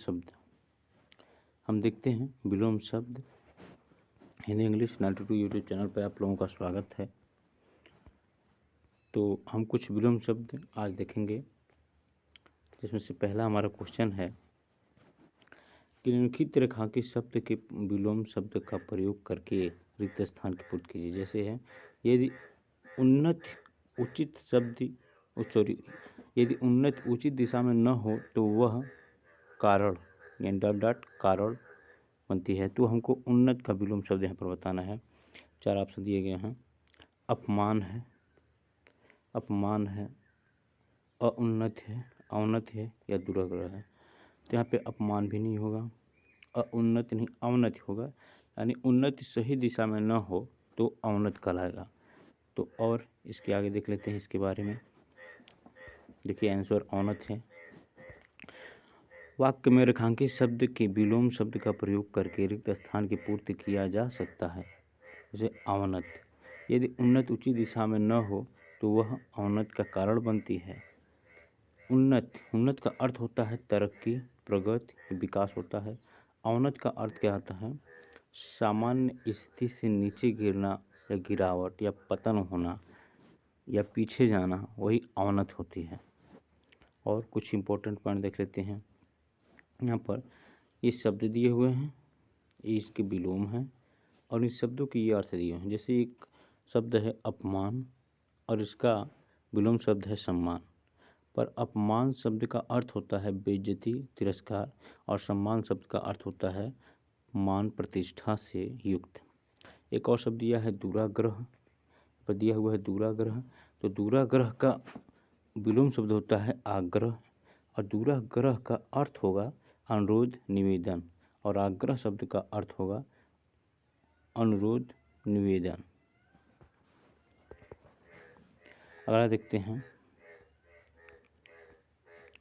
शब्द हम देखते हैं। विलोम शब्द हिंदी इंग्लिश 92 यूट्यूब चैनल पर आप लोगों का स्वागत है। तो हम कुछ विलोम शब्द आज देखेंगे, जिसमें से पहला हमारा क्वेश्चन है कि निम्नलिखित रेखांकित शब्द के विलोम शब्द का प्रयोग करके रिक्त स्थान की पूर्ति कीजिए। जैसे है, यदि उन्नत उचित दिशा में न हो तो वह कारण यानी डॉट कारण बनती है। तो हमको उन्नत का विलोम शब्द यहाँ पर बताना है। 4 ऑप्शन दिए गए हैं। अपमान है, अउन्नत है, अवनत है या दुराग्रह है। तो यहाँ पे अपमान भी नहीं होगा, अउन्नत नहीं, अवनत होगा। यानी उन्नति सही दिशा में न हो तो अवनत कहलाएगा। तो और इसके आगे देख लेते हैं इसके बारे में। देखिए आंसर अवनत है। वाक्य में रेखांकित शब्द के विलोम शब्द का प्रयोग करके रिक्त स्थान की पूर्ति किया जा सकता है। जैसे अवनत, यदि उन्नत उचित दिशा में न हो तो वह अवनत का कारण बनती है। उन्नत का अर्थ होता है तरक्की, प्रगति, विकास होता है। अवनत का अर्थ क्या होता है? सामान्य स्थिति से नीचे गिरना या गिरावट या पतन होना या पीछे जाना, वही अवनत होती है। और कुछ इंपॉर्टेंट पॉइंट देख लेते हैं। यहाँ पर ये शब्द दिए हुए हैं, ये इसके विलोम हैं और इस शब्दों के ये अर्थ दिए हैं। जैसे एक शब्द है अपमान और इसका विलोम शब्द है सम्मान। पर अपमान शब्द का अर्थ होता है बेइज्जती, तिरस्कार, और सम्मान शब्द का अर्थ होता है मान प्रतिष्ठा से युक्त। एक और शब्द दिया है दुराग्रह, पर दिया हुआ है दुराग्रह। तो दुराग्रह का विलोम शब्द होता है आग्रह और दुराग्रह का अर्थ होगा अनुरोध, निवेदन, और आग्रह शब्द का अर्थ होगा अनुरोध, निवेदन। अगला देखते हैं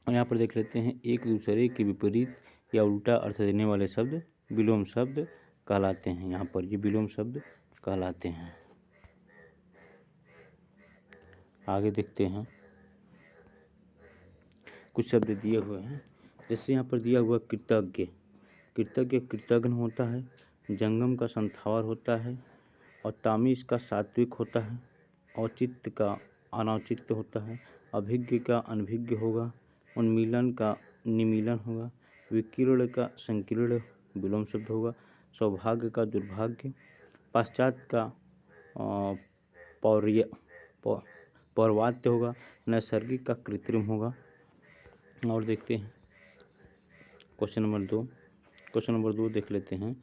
और यहाँ पर देख लेते हैं, एक दूसरे के विपरीत या उल्टा अर्थ देने वाले शब्द विलोम शब्द कहलाते हैं। यहाँ पर ये विलोम शब्द कहलाते हैं। आगे देखते हैं, कुछ शब्द दिए हुए हैं। जैसे यहाँ पर दिया हुआ कृतज्ञ, कृतज्ञ होता है, जंगम का संथावर होता है, और तामीज का सात्विक होता है, औचित्य का अनौचित्य होता है, अभिज्ञ का अनभिज्ञ होगा, उन्मीलन का निमीलन होगा, विकीर्ण का संकीर्ण विलोम शब्द होगा, सौभाग्य का दुर्भाग्य, पाश्चात्य का पौर्वात्य होगा, नैसर्गिक का कृत्रिम होगा। और देखते हैं क्वेश्चन नंबर 2 देख लेते हैं।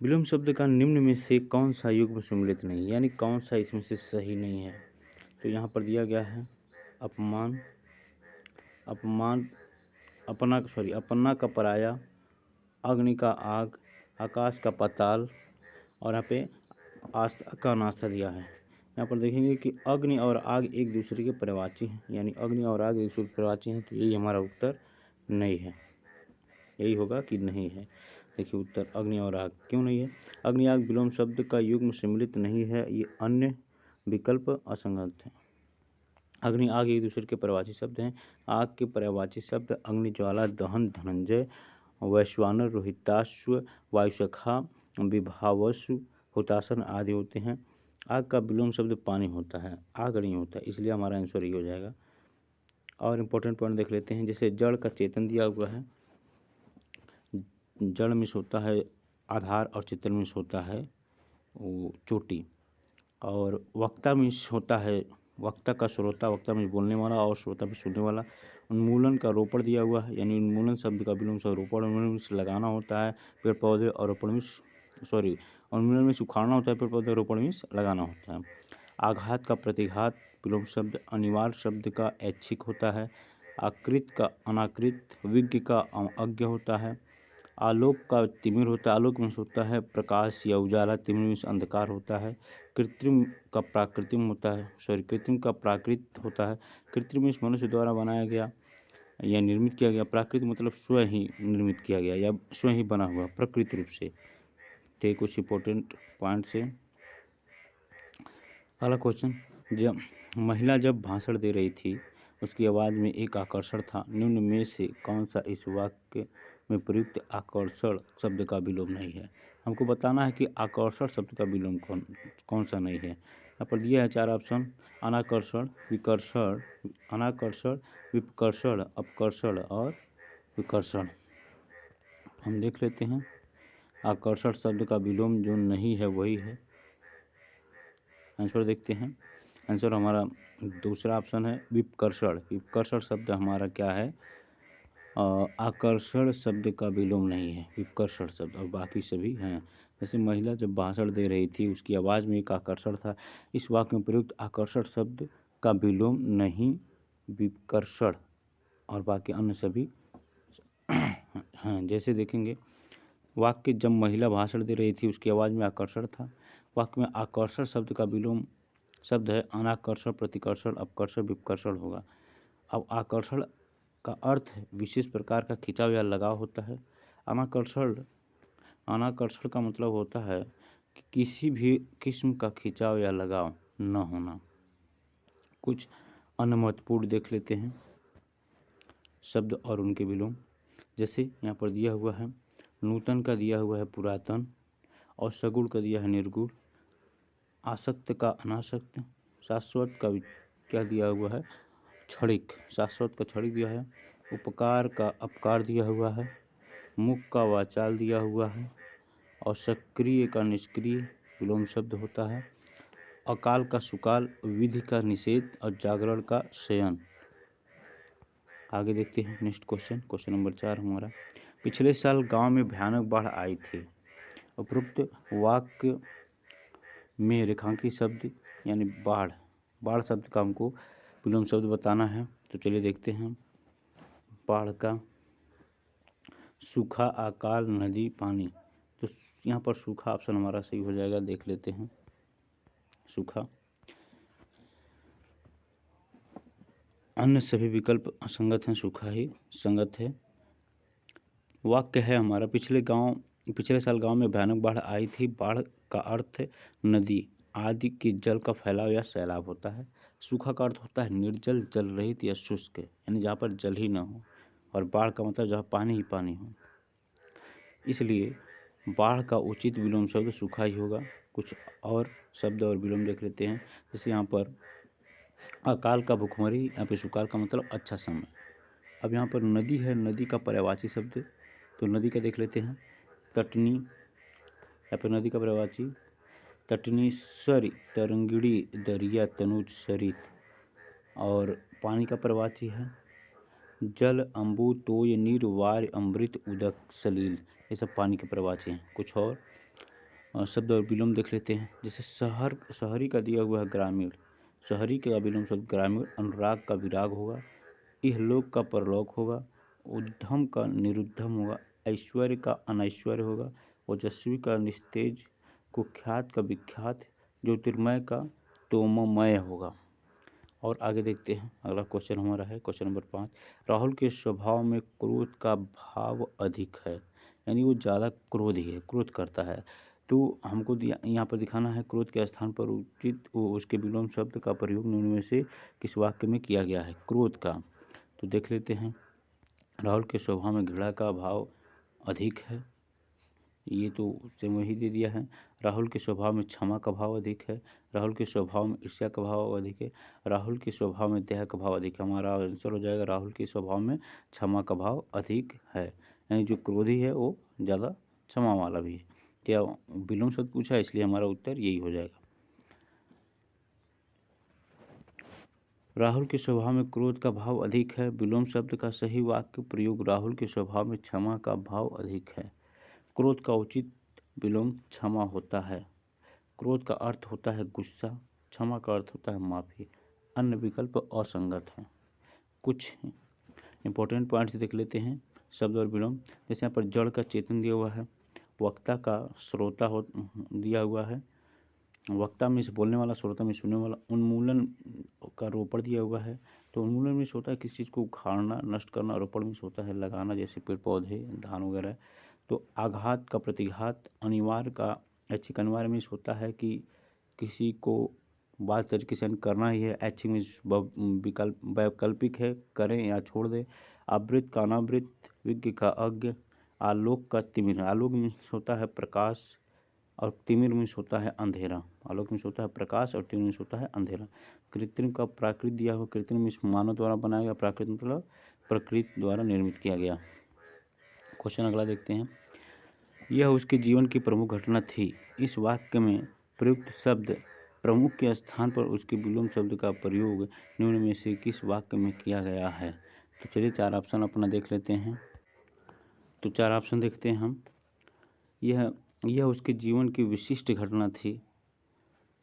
विलोम शब्द का निम्न में से कौन सा युग्म सम्मिलित नहीं, यानी कौन सा इसमें से सही नहीं है। तो यहाँ पर दिया गया है अपना का पराया, अग्नि का आग, आकाश का पाताल, और यहाँ पे आस्था का नास्ता दिया है। यहाँ पर देखेंगे कि अग्नि और आग एक दूसरे के पर्यायवाची हैं, यानी अग्नि और आग एक दूसरे के पर्यायवाची हैं। तो यही हमारा उत्तर नहीं है, यही होगा कि नहीं है। देखिए उत्तर अग्नि और आग क्यों नहीं है? अग्नि आग विलोम शब्द का युग्म सम्मिलित नहीं है, ये अन्य विकल्प असंगत है। अग्नि आग एक दूसरे के पर्यायवाची शब्द हैं। आग के पर्यायवाची शब्द अग्नि, ज्वाला, दहन, धनंजय, वैश्वानर, रोहिताश्व, वायुसखा, विभावसु, हुतासन आदि होते हैं। आग का विलोम शब्द पानी होता है, आग नहीं होता, इसलिए हमारा आंसर ये हो जाएगा। और इम्पोर्टेंट पॉइंट देख लेते हैं। जैसे जड़ का चेतन दिया हुआ है, जड़ में होता है आधार और चेतन में होता है वो चोटी, और वक्ता में होता है वक्ता का श्रोता, वक्ता में बोलने वाला और श्रोता में सुनने वाला। उन्मूलन का रोपण दिया हुआ है, यानी उन्मूलन शब्द का विलोम शब्द रोपण, उन्मूलन में लगाना होता है पेड़ पौधे, और रोपण में उन्मूलन में सुखाना होता है पेड़ पौधे, रोपण में लगाना होता है। आघात का प्रतिघात विलोम शब्द अनिवार्य शब्द का ऐच्छिक होता है। आकृत का अनाकृत, विज्ञ का अज्ञ होता है। आलोक का तिमिर होता है, आलोक में होता है प्रकाश या उजाला, तिमिर में अंधकार होता है। कृत्रिम का प्राकृतिक होता है, कृत्रिम का प्राकृत होता है। कृत्रिम इस मनुष्य द्वारा बनाया गया या निर्मित किया गया, प्राकृतिक मतलब स्वयं ही निर्मित किया गया या स्वयं ही बना हुआ प्रकृति रूप से। तो कुछ इंपॉर्टेंट पॉइंट से। अगला क्वेश्चन, जब महिला भाषण दे रही थी उसकी आवाज़ में एक आकर्षण था। निम्न में से कौन सा इस वाक्य में प्रयुक्त आकर्षण शब्द का विलोम नहीं है? हमको बताना है कि आकर्षण शब्द का विलोम कौन सा नहीं है। यहाँ पर दिया है 4 ऑप्शन: अनाकर्षण, विकर्षण, अनाकर्षण, विकर्षण, अपकर्षण और विकर्षण। हम देख लेते हैं। आकर्षण शब्द का विलोम जो नहीं है वही है। आंसर देखते हैं। आंसर हमारा दूसरा ऑप्शन है विकर्षण। विकर्षण शब्द हमारा क्या है? आकर्षण शब्द का विलोम नहीं है विकर्षण शब्द, और बाकी सभी हैं। जैसे महिला जब भाषण दे रही थी उसकी आवाज़ में एक आकर्षण था। इस वाक्य में प्रयुक्त आकर्षण शब्द का विलोम नहीं विकर्षण, और बाकी अन्य सभी हैं। जैसे देखेंगे, वाक्य जब महिला भाषण दे रही थी उसकी आवाज़ में आकर्षण था। वाक्य में आकर्षण शब्द का विलोम शब्द है अनाकर्षण, प्रतिकर्षण, अपकर्षण, विकर्षण होगा। अब आकर्षण का अर्थ विशेष प्रकार का खिंचाव या लगाव होता है। अनाकर्षण का मतलब होता है कि किसी भी किस्म का खिंचाव या लगाव न होना। कुछ अन्य महत्वपूर्ण देख लेते हैं शब्द और उनके विलोम। जैसे यहाँ पर दिया हुआ है, नूतन का दिया हुआ है पुरातन, और सगुण का दिया है निर्गुण, आसक्त का अनासक्त, शाश्वत का क्या दिया हुआ है क्षणिक, शाश्वत का क्षणिक दिया है, उपकार का अपकार दिया हुआ है, मुख का वाचाल दिया हुआ है, और सक्रिय का निष्क्रिय विलोम शब्द होता है। अकाल का सुकाल, विधि का निषेध और जागरण का शयन। आगे देखते हैं नेक्स्ट क्वेश्चन। क्वेश्चन नंबर 4 हमारा, पिछले साल गांव में भयानक बाढ़ आई थी। उपरोक्त वाक्य में रेखांकित शब्द यानी बाढ़ शब्द का हमको विलोम शब्द बताना है। तो चलिए देखते हैं। बाढ़ का, सूखा, अकाल, नदी, पानी। तो यहाँ पर सूखा ऑप्शन हमारा सही हो जाएगा। देख लेते हैं सूखा। अन्य सभी विकल्प असंगत हैं, सूखा ही संगत है। वाक्य है हमारा, पिछले साल गांव में भयानक बाढ़ आई थी। बाढ़ का अर्थ नदी आदि की जल का फैलाव या सैलाब होता है। सूखा का अर्थ होता है निर्जल, जल रहित या शुष्क, यानी जहाँ पर जल ही न हो। और बाढ़ का मतलब जहाँ पानी ही पानी हो। इसलिए बाढ़ का उचित विलोम शब्द सूखा ही होगा। कुछ और शब्द और विलोम देख लेते हैं। जैसे यहाँ पर अकाल का भुखमरी, यहाँ पे सुकाल का मतलब अच्छा समय। अब यहाँ पर नदी है, नदी का पर्यायवाची शब्द, तो नदी का देख लेते हैं। तटनी, यहाँ पर नदी का पर्यायवाची तटनी, सरी, तरंगिणी, दरिया, तनुज, सरित। और पानी का पर्यायवाची है जल, अम्बु, तोय, नीर, वार, अमृत, उदक, सलील। ये सब पानी के पर्यायवाची हैं। कुछ और शब्द और विलोम देख लेते हैं। जैसे शहरी का दिया हुआ है ग्रामीण, शहरी का विलोम शब्द ग्रामीण। अनुराग का विराग होगा, इहलोक का परलोक होगा, उद्धम का निरुद्धम होगा, ऐश्वर्य का अनैश्वर्य होगा, ओजस्वी का निस्तेज, कुख्यात का विख्यात, ज्योतिर्मय का तोममय होगा। और आगे देखते हैं। अगला क्वेश्चन हमारा है क्वेश्चन नंबर 5, राहुल के स्वभाव में क्रोध का भाव अधिक है, यानी वो ज़्यादा क्रोधी है, क्रोध करता है। तो हमको यहाँ पर दिखाना है क्रोध के स्थान पर उचित उसके विलोम शब्द का प्रयोग निम्न में से किस वाक्य में किया गया है क्रोध का। तो देख लेते हैं। राहुल के स्वभाव में घृणा का भाव अधिक है, ये तो उससे वही दे दिया है। राहुल के स्वभाव में क्षमा का भाव अधिक है। राहुल के स्वभाव में ईर्ष्या का भाव अधिक है। राहुल के स्वभाव में दया का भाव अधिक है। हमारा आंसर हो जाएगा राहुल के स्वभाव में क्षमा का भाव अधिक है, यानी जो क्रोधी है वो ज़्यादा क्षमा वाला भी है। क्या विलोम शब्द पूछा है, इसलिए हमारा उत्तर यही हो जाएगा। राहुल के स्वभाव में क्रोध का भाव अधिक है। विलोम शब्द का सही वाक्य प्रयोग राहुल के स्वभाव में क्षमा का भाव अधिक है। क्रोध का उचित विलोम क्षमा होता है। क्रोध का अर्थ होता है गुस्सा, क्षमा का अर्थ होता है माफ़ी। अन्य विकल्प असंगत हैं। कुछ इंपॉर्टेंट पॉइंट्स देख लेते हैं शब्द और विलोम। जैसे यहाँ पर जड़ का चेतन दिया हुआ है, वक्ता का श्रोता दिया हुआ है, वक्ता में से बोलने वाला, श्रोता में सुनने वाला। उन्मूलन का रोपण दिया हुआ है, तो उन्मूलन में होता है किसी चीज़ को उखाड़ना, नष्ट करना। रोपण में होता है लगाना, जैसे पेड़ पौधे, धान वगैरह। तो आघात का प्रतिघात, अनिवार्य का ऐच्छिक अनिवार्य में होता है कि किसी को बात तरीके से करना ही है। ऐच्छिक मीन्स वैकल्पिक है, करें या छोड़ दें। आवृत का अनावृत, विज्ञ का अज्ञ, आलोक का तिमिर। आलोक मीन्स होता है प्रकाश और तिमिर मीन्स होता है अंधेरा। आलोक मीन्स होता है प्रकाश और तिमिर मीन्स होता है अंधेरा। कृत्रिम का प्राकृत दिया हुआ। कृत्रिम मीन्स मानव द्वारा बनाया गया, प्राकृत मतलब प्रकृति द्वारा निर्मित किया गया। क्वेश्चन अगला देखते हैं। यह उसके जीवन की प्रमुख घटना थी। इस वाक्य में प्रयुक्त शब्द प्रमुख के स्थान पर उसके विलोम शब्द का प्रयोग निम्न में से किस वाक्य में किया गया है? तो चलिए 4 ऑप्शन अपना देख लेते हैं। तो 4 ऑप्शन देखते हैं हम। यह उसके जीवन की विशिष्ट घटना थी।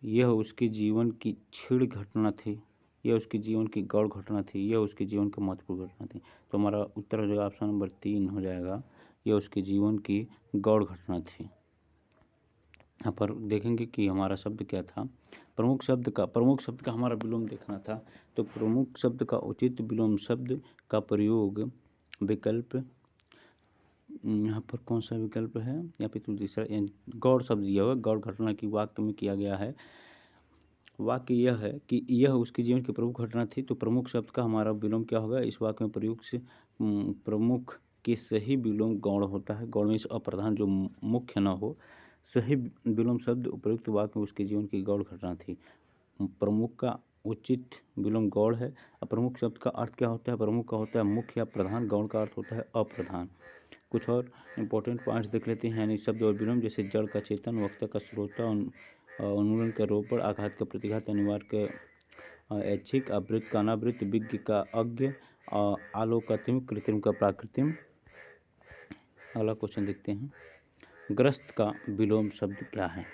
यह उसके जीवन की क्षीण घटना थी। यह उसके जीवन की गौण घटना थी। यह उसके जीवन की महत्वपूर्ण घटना थी। तो हमारा उत्तर हो जाएगा ऑप्शन नंबर 3 हो जाएगा। यह उसके जीवन की गौण घटना थी। यहाँ पर देखेंगे कि हमारा शब्द क्या था। प्रमुख शब्द का हमारा विलोम देखना था। तो प्रमुख शब्द का उचित विलोम शब्द का प्रयोग विकल्प, यहाँ पर कौन सा विकल्प है, या फिर दूसरा गौण शब्द दिया हुआ, गौण घटना की वाक्य में किया गया है। वाक्य यह है कि यह उसके जीवन की प्रमुख घटना थी। तो प्रमुख शब्द का हमारा विलोम क्या होगा? इस वाक्य में प्रयुक्त से प्रमुख के सही विलोम गौण होता है। गौण मीन्स अप्रधान, जो मुख्य न हो। सही विलोम शब्द उपयुक्त वाक्य में उसके जीवन की गौण घटना थी। प्रमुख का उचित विलोम गौण है। प्रमुख शब्द का अर्थ क्या होता है? प्रमुख का होता है मुख्य या प्रधान, गौण का अर्थ होता है अप्रधान। कुछ और इंपॉर्टेंट पॉइंट्स देख लेते हैं, यानी शब्द और विलोम। जैसे जड़ का चेतन, वक्ता का श्रोता, उन्मूलन का रोपण, आघात का प्रतिघात, अनिवार्य का ऐच्छिक, आवृत का अनावृत, विज्ञ का अज्ञ, आलोक का तिमिर, कृत्रिम का प्राकृतिम। अगला क्वेश्चन देखते हैं। ग्रस्त का विलोम शब्द क्या है?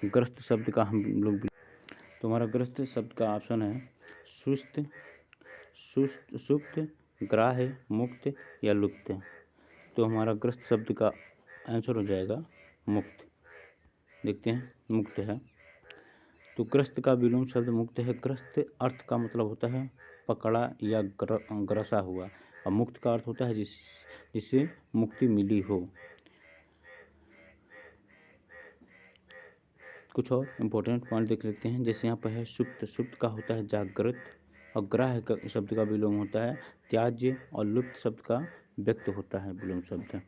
ग्रस्त शब्द का हम लोग, तो हमारा ग्रस्त शब्द का ऑप्शन है सुस्त, सुप्त, ग्राह्य, मुक्त या लुप्त। तो हमारा ग्रस्त शब्द का आंसर हो जाएगा मुक्त। देखते हैं, मुक्त है। तो ग्रस्त का विलोम शब्द मुक्त है। ग्रस्त अर्थ का मतलब होता है पकड़ा या ग्रसा हुआ, और मुक्त का अर्थ होता है जिससे मुक्ति मिली हो। कुछ और इम्पोर्टेंट पॉइंट देख लेते हैं। जैसे यहाँ पर है सुप्त। सुप्त का होता है जागृत, और ग्राह्य शब्द का विलोम होता है त्याज्य, और लुप्त शब्द का व्यक्त होता है विलोम शब्द।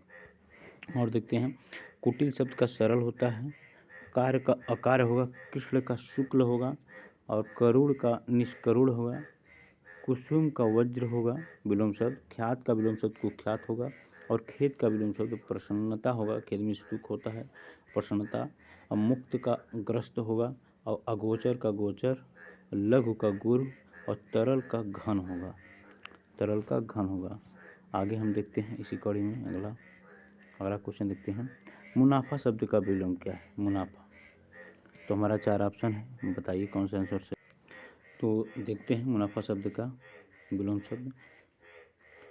और देखते हैं, कुटिल शब्द का सरल होता है, कार्य का अकार्य होगा, कृष्ण का शुक्ल होगा, और करुण का निष्करुण होगा, कुसुम का वज्र होगा विलोम शब्द, ख्यात का विलोम शब्द कुख्यात होगा, और खेत का विलोम शब्द प्रसन्नता होगा। खेत में सुख होता है, प्रसन्नता। और मुक्त का ग्रस्त होगा, और अगोचर का गोचर, लघु का गुरु, और तरल का घन होगा। तरल का घन होगा। आगे हम देखते हैं इसी कड़ी में अगला क्वेश्चन देखते हैं। मुनाफा शब्द का विलोम क्या है? मुनाफा। तो हमारा 4 ऑप्शन है, बताइए कौन सा आंसर से। तो देखते हैं मुनाफा शब्द का विलोम शब्द।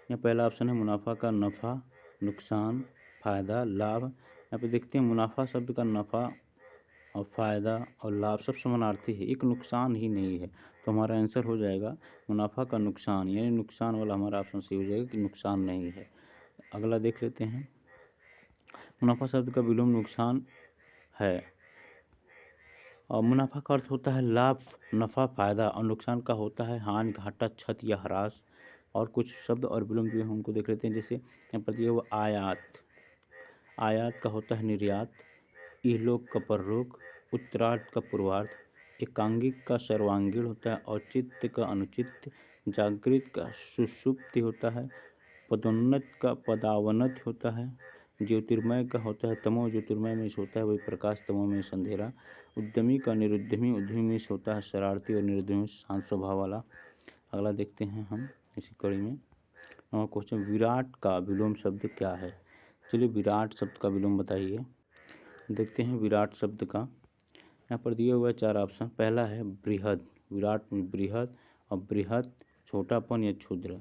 यहाँ पहला ऑप्शन है मुनाफा का नफ़ा, नुकसान, फायदा, लाभ। यहाँ पे देखते हैं मुनाफा शब्द का नफ़ा और फायदा और लाभ सब समानार्थी है, एक नुकसान ही नहीं है। तो हमारा आंसर हो जाएगा मुनाफा का नुकसान, यानी नुकसान वाला हमारा ऑप्शन सही हो जाएगा कि नुकसान नहीं है। अगला देख लेते हैं। मुनाफा शब्द का विलोम नुकसान है, और मुनाफा का अर्थ होता है लाभ, नफ़ा, फायदा, और नुकसान का होता है हानि, घाटा, क्षति या ह्रास। और कुछ शब्द और विलोम भी हमको देख लेते हैं। जैसे यहाँ पर दिया हुआ आयात। आयात का होता है निर्यात, इहलोक का परलोक, उत्तरार्ध का पूर्वार्ध, एकांगिक का सर्वांगीण होता है, औचित्य का अनुचित्य, जागृत का सुषुप्ति होता है, पदोन्नत का पदावनत होता है, ज्योतिर्मय का होता है तमो, ज्योतिर्मय में होता है वही प्रकाश, तमो में अंधेरा, उद्यमी का निरुद्यमी, उद्यमी में होता है शरारती, और निरुद्यमी शांत स्वभाव वाला। अगला देखते हैं हम इसी कड़ी में। क्वेश्चन, विराट का विलोम शब्द क्या है? चलिए विराट शब्द का विलोम बताइए। देखते हैं विराट शब्द का, यहाँ पर दिए हुए 4 ऑप्शन। पहला है बृहद। विराट में बृहद, और बृहद छोटापन या क्षुद्र।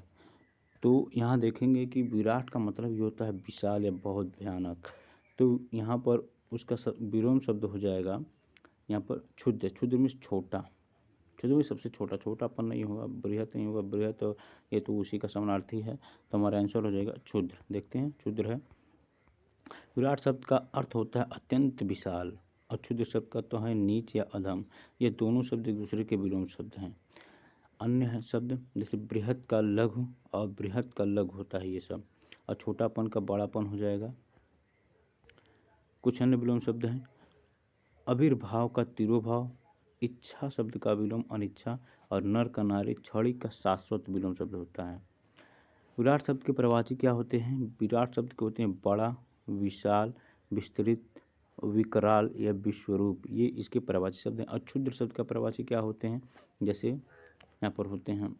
तो यहाँ देखेंगे कि विराट का मतलब ये होता है विशाल या बहुत भयानक। तो यहाँ पर उसका विलोम शब्द हो जाएगा यहाँ पर क्षुद्र। क्षुद्र मीन्स छोटा, क्षुद्र में सबसे छोटा, छोटापन नहीं होगा, बृहद नहीं होगा, बृहद तो ये तो उसी का समानार्थी है। तो हमारा आंसर हो जाएगा क्षुद्र। देखते हैं, क्षुद्र है। विराट शब्द का अर्थ होता है अत्यंत विशाल, अक्षुद्र शब्द का तो है नीच या अधम। ये दोनों शब्द एक दूसरे के विलोम शब्द हैं। अन्य है शब्द जैसे बृहत का लघु और बृहत का लघु होता है ये सब, और छोटापन का बड़ापन हो जाएगा। कुछ अन्य विलोम शब्द हैं आविर्भाव का तिरोभाव, इच्छा शब्द का विलोम अनिच्छा, और नर का नारी, छड़ी का शाश्वत विलोम शब्द होता है। विराट शब्द के प्रवाची क्या होते हैं? विराट शब्द के होते हैं बड़ा, विशाल, विस्तृत, विकराल या विश्वरूप, ये इसके प्रवाची शब्द हैं। अक्षुद्र शब्द का प्रवाची क्या होते हैं? जैसे यहाँ पर होते हैं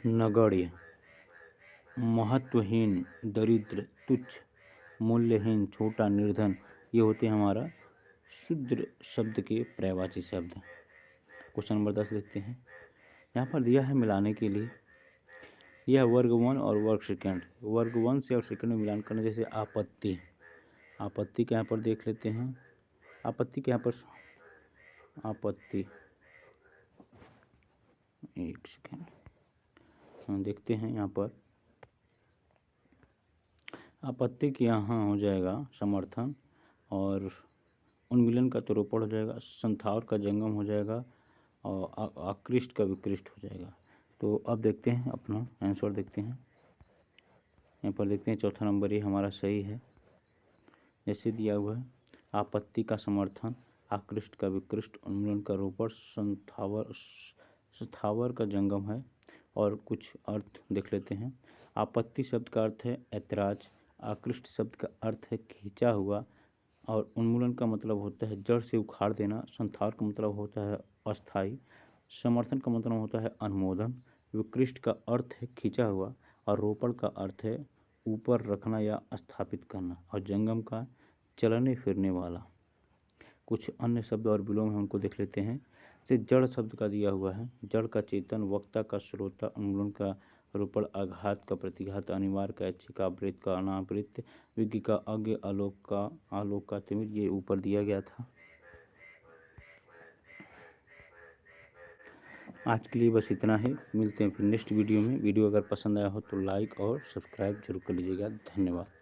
नगण्य, महत्वहीन, दरिद्र, तुच्छ, मूल्यहीन, छोटा, निर्धन, ये होते हैं हमारा क्षुद्र शब्द के पर्यायवाची शब्द। क्वेश्चन नंबर 10 देखते हैं। यहाँ पर दिया है मिलाने के लिए, यह वर्ग 1 और वर्ग सेकंड, वर्ग 1 से और सेकंड में मिलान करना। जैसे आपत्ति, आपत्ति के यहाँ पर देख लेते हैं। आपत्ति के यहाँ पर आपत्ति, एक सेकंड हम देखते हैं। यहाँ पर आपत्ति के यहाँ हो जाएगा समर्थन, और उन्मिलन का तो रोपण हो जाएगा, संथावर का जंगम हो जाएगा, और आकृष्ट का विकृष्ट हो जाएगा। तो अब देखते हैं अपना आंसर देखते हैं। यहाँ पर देखते हैं चौथा नंबर ये हमारा सही है। जैसे दिया हुआ है आपत्ति का समर्थन, आकृष्ट का विकृष्ट, उन्मूलन का रोपण, संथावर का जंगम है। और कुछ अर्थ देख लेते हैं। आपत्ति शब्द का अर्थ है ऐतराज, आकृष्ट शब्द का अर्थ है खींचा हुआ, और उन्मूलन का मतलब होता है जड़ से उखाड़ देना, संथावर का मतलब होता है अस्थाई, समर्थन का मतलब होता है अनुमोदन, विकृष्ट का अर्थ है खींचा हुआ, और रोपण का अर्थ है ऊपर रखना या स्थापित करना, और जंगम का चलने फिरने वाला। कुछ अन्य शब्द और विलोम हैं, उनको देख लेते हैं। जैसे जड़ शब्द का दिया हुआ है, जड़ का चेतन, वक्ता का श्रोता, उन्मूलन का रोपण, आघात का प्रतिघात, अनिवार्य का ऐच्छिक, आवृत का अनावृत, विज्ञ का अज्ञ, आलोक का तिमिर, ये ऊपर दिया गया था। आज के लिए बस इतना ही, मिलते हैं फिर नेक्स्ट वीडियो में। वीडियो अगर पसंद आया हो तो लाइक और सब्सक्राइब जरूर कर लीजिएगा। धन्यवाद।